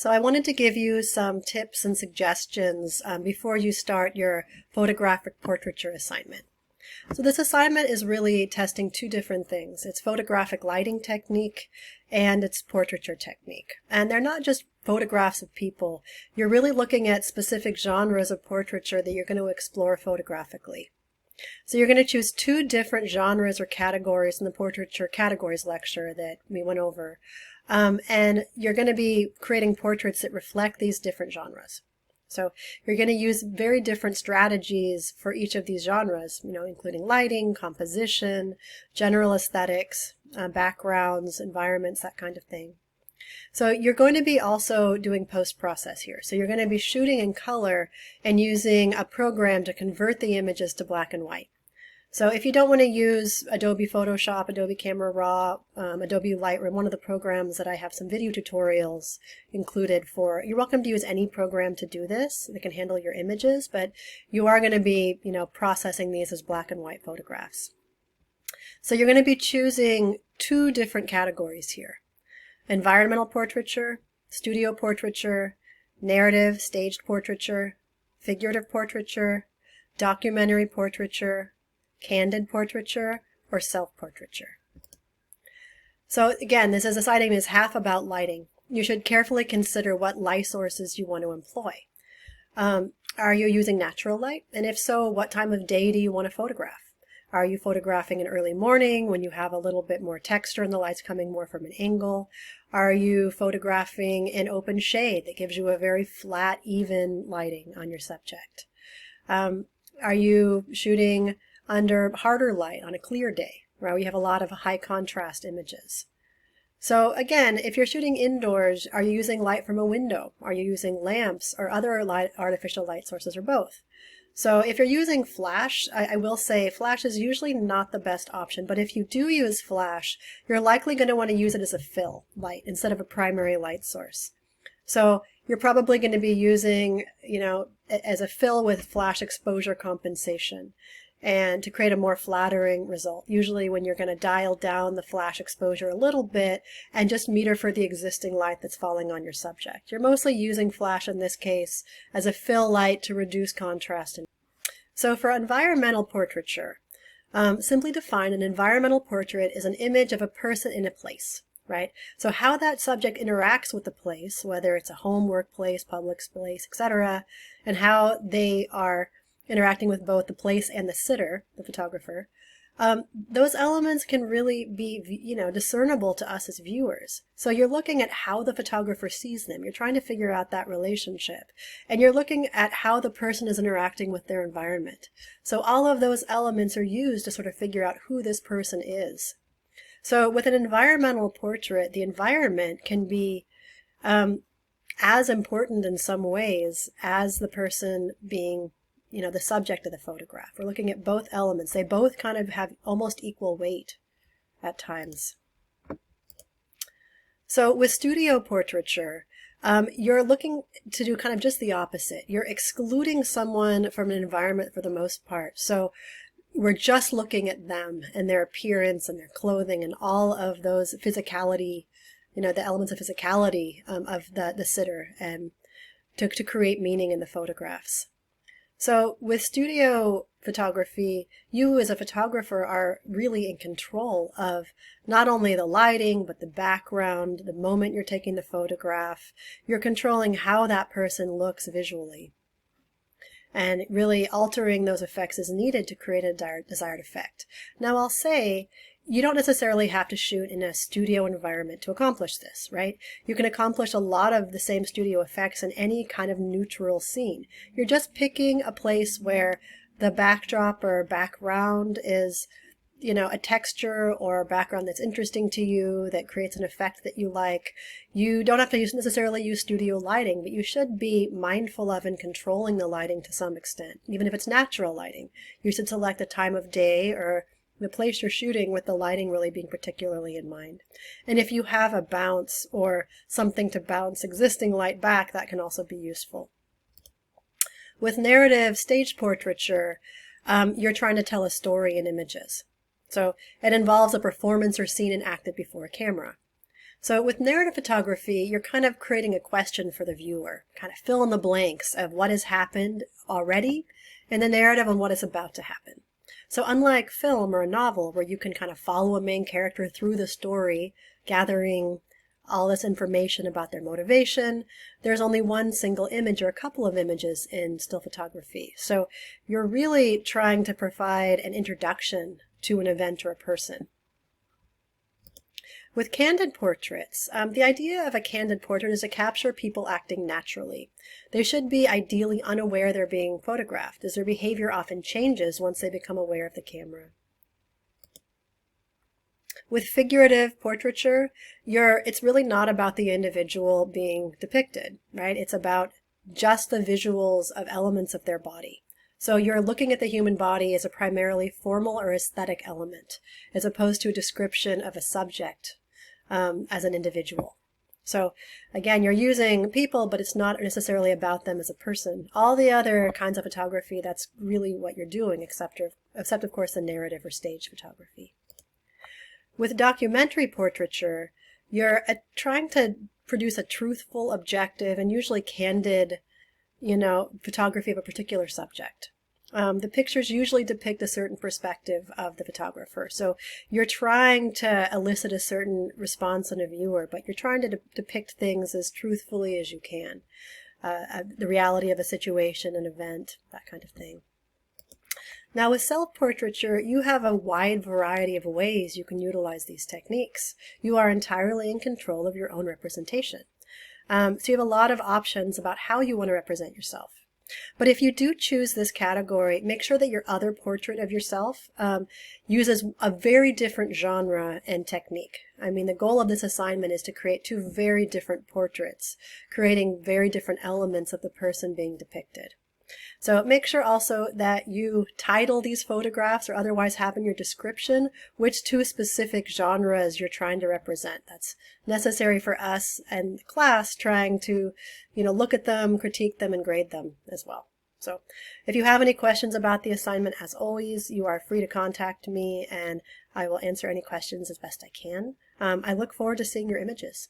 So I wanted to give you some tips and suggestions before you start your photographic portraiture assignment. So this assignment is really testing two different things. It's photographic lighting technique and it's portraiture technique. And they're not just photographs of people. You're really looking at specific genres of portraiture that you're going to explore photographically. So you're going to choose two different genres or categories in the portraiture categories lecture that we went over. And you're going to be creating portraits that reflect these different genres. So you're going to use very different strategies for each of these genres, including lighting, composition, general aesthetics, backgrounds, environments, that kind of thing. So you're going to be also doing post-process here. So you're going to be shooting in color and using a program to convert the images to black and white. So if you don't want to use Adobe Photoshop, Adobe Camera Raw, Adobe Lightroom, one of the programs that I have some video tutorials included for, you're welcome to use any program to do this that can handle your images, but you are going to be, processing these as black and white photographs. So you're going to be choosing two different categories here: environmental portraiture, studio portraiture, narrative staged portraiture, figurative portraiture, documentary portraiture, candid portraiture, or self-portraiture. So again, this assignment is half about lighting. You should carefully consider what light sources you want to employ. Are you using natural light? And if so, what time of day do you want to photograph? Are you photographing in early morning when you have a little bit more texture and the light's coming more from an angle? Are you photographing in open shade that gives you a very flat, even lighting on your subject? Are you shooting under harder light on a clear day, where we have a lot of high contrast images? So again, if you're shooting indoors, are you using light from a window? Are you using lamps or other artificial light sources, or both? So if you're using flash, I will say flash is usually not the best option, but if you do use flash, you're likely going to want to use it as a fill light instead of a primary light source. So you're probably going to be using, as a fill with flash exposure compensation, and to create a more flattering result. Usually when you're going to dial down the flash exposure a little bit and just meter for the existing light that's falling on your subject. You're mostly using flash in this case as a fill light to reduce contrast. So for environmental portraiture, simply define an environmental portrait is an image of a person in a place, right? So how that subject interacts with the place, whether it's a home, workplace, public space, etc., and how they are interacting with both the place and the sitter, the photographer, those elements can really be, discernible to us as viewers. So you're looking at how the photographer sees them. You're trying to figure out that relationship. And you're looking at how the person is interacting with their environment. So all of those elements are used to sort of figure out who this person is. So with an environmental portrait, the environment can be as important in some ways as the person being the subject of the photograph. We're looking at both elements. They both kind of have almost equal weight at times. So with studio portraiture, you're looking to do kind of just the opposite. You're excluding someone from an environment for the most part. So we're just looking at them and their appearance and their clothing and all of those physicality, the elements of physicality of the sitter, and to create meaning in the photographs. So with studio photography, you as a photographer are really in control of not only the lighting, but the background, the moment you're taking the photograph. You're controlling how that person looks visually. And really altering those effects is needed to create a desired effect. Now I'll say, you don't necessarily have to shoot in a studio environment to accomplish this, right? You can accomplish a lot of the same studio effects in any kind of neutral scene. You're just picking a place where the backdrop or background is, a texture or a background that's interesting to you, that creates an effect that you like. You don't have to necessarily use studio lighting, but you should be mindful of and controlling the lighting to some extent. Even if it's natural lighting, you should select a time of day or the place you're shooting with the lighting really being particularly in mind. And if you have a bounce or something to bounce existing light back, that can also be useful. With narrative staged portraiture, you're trying to tell a story in images. So it involves a performance or scene enacted before a camera. So with narrative photography, you're kind of creating a question for the viewer, kind of fill in the blanks of what has happened already and the narrative on what is about to happen. So unlike film or a novel where you can kind of follow a main character through the story, gathering all this information about their motivation, there's only one single image or a couple of images in still photography. So you're really trying to provide an introduction to an event or a person. With candid portraits, the idea of a candid portrait is to capture people acting naturally. They should be ideally unaware they're being photographed, as their behavior often changes once they become aware of the camera. With figurative portraiture, it's really not about the individual being depicted, right? It's about just the visuals of elements of their body. So you're looking at the human body as a primarily formal or aesthetic element, as opposed to a description of a subject as an individual. So again, you're using people, but it's not necessarily about them as a person. All the other kinds of photography, that's really what you're doing, except of course the narrative or stage photography. With documentary portraiture, you're trying to produce a truthful, objective, and usually candid, photography of a particular subject. The pictures usually depict a certain perspective of the photographer. So you're trying to elicit a certain response in a viewer, but you're trying to depict things as truthfully as you can. The reality of a situation, an event, that kind of thing. Now with self-portraiture, you have a wide variety of ways you can utilize these techniques. You are entirely in control of your own representation. So you have a lot of options about how you want to represent yourself. But if you do choose this category, make sure that your other portrait of yourself uses a very different genre and technique. I mean, the goal of this assignment is to create two very different portraits, creating very different elements of the person being depicted. So make sure also that you title these photographs or otherwise have in your description which two specific genres you're trying to represent. That's necessary for us and class trying to, look at them, critique them, and grade them as well. So if you have any questions about the assignment, as always, you are free to contact me and I will answer any questions as best I can. I look forward to seeing your images.